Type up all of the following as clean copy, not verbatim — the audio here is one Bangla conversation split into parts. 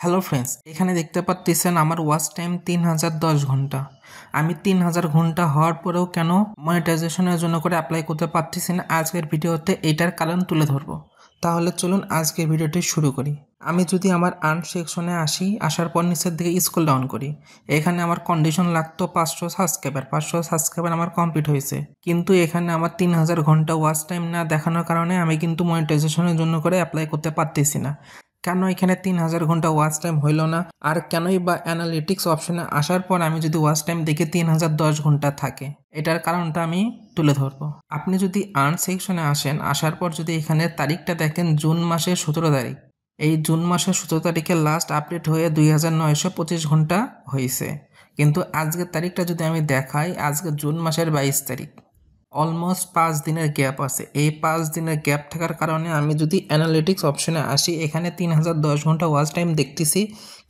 হ্যালো ফ্রেন্ডস, এখানে দেখতে পাচ্ছেন আমার ওয়াচ টাইম 3010 ঘন্টা। আমি 3000 ঘন্টা হওয়ার পরেও কেন মনিটাইজেশনের জন্য করে অ্যাপ্লাই করতে পারতেছি না, আজকের ভিডিওতে এইটার কারণ তুলে ধরবো। তাহলে চলুন আজকের ভিডিওটি শুরু করি। আমি যদি আমার আর্ন সেকশনে আসার পর নিচের দিকে স্ক্রল ডাউন করি, এখানে আমার কন্ডিশন লাগতো 500 সাবস্ক্রাইবার আমার কমপ্লিট হয়েছে, কিন্তু এখানে আমার 3000 ঘন্টা ওয়াচ টাইম না দেখানোর কারণে আমি কিন্তু মনিটাইজেশনের জন্য করে অ্যাপ্লাই করতে পারতেছি না। কেন এখানে 3000 ঘন্টা ওয়াচ টাইম হইল না, আর কেনই বা অ্যানালিটিক্স অপশনে আসার পর আমি যদি ওয়াচ টাইম দেখি 3010 ঘন্টা থাকে, এটার কারণটা আমি তুলে ধরবো। আপনি যদি আর্ন সেকশনে আসার পর যদি এখানে তারিখটা দেখেন জুন মাসের 17 তারিখ, এই জুন মাসের 17 তারিখে লাস্ট আপডেট হয়ে 2925 ঘন্টা হয়েছে। কিন্তু আজকের তারিখটা যদি আমি দেখাই, আজকে জুন মাসের 22 তারিখ, অলমোস্ট 5 দিনের গ্যাপ আছে। এই 5 দিনের গ্যাপ থাকার কারণে আমি যদি অ্যানালিটিক্স অপশনে আসি, এখানে 3010 ঘন্টা ওয়াচ টাইম দেখতেছি,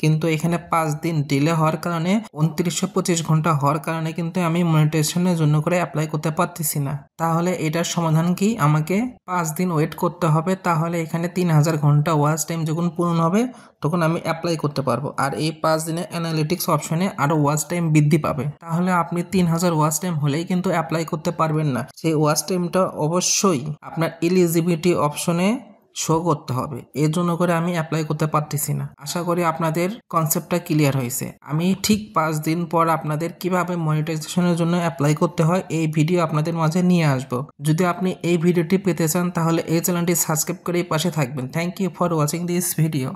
কিন্তু এখানে 5 দিন ডিলে হওয়ার কারণে 2925 ঘন্টা হওয়ার কারণে কিন্তু আমি মনিটাইজেশনের জন্য করে অ্যাপ্লাই করতে পারতেছি না। তাহলে এটার সমাধান কি? আমাকে 5 দিন ওয়েট করতে হবে, তাহলে এখানে 3000 ঘন্টা ওয়াচ টাইম যখন পূরণ হবে তখন আমি অ্যাপ্লাই করতে পারবো। আর এই 5 দিনে অ্যানালিটিক্স অপশনে আরও ওয়াচ টাইম বৃদ্ধি পাবে। তাহলে আপনি 3000 ওয়াচ টাইম হলেই কিন্তু অ্যাপ্লাই করতে পারবেন না। সেই ওয়াচ টাইমটা অবশ্যই আপনার এলিজিবিলিটি অপশনে শো করতে হবে। এর জন্য করে আমি অ্যাপ্লাই করতে পারতেছি না। আশা করি আপনাদের কনসেপ্টটা ক্লিয়ার হয়েছে। আমি ঠিক 5 দিন পর আপনাদের কিভাবে মনিটাইজেশনের জন্য অ্যাপ্লাই করতে হয় এই ভিডিও আপনাদের মাঝে নিয়ে আসব। যদি আপনি এই ভিডিওটি পেতে চান তাহলে এই চ্যানেলটি সাবস্ক্রাইব করে পাশে থাকবেন। Thank you for watching this video.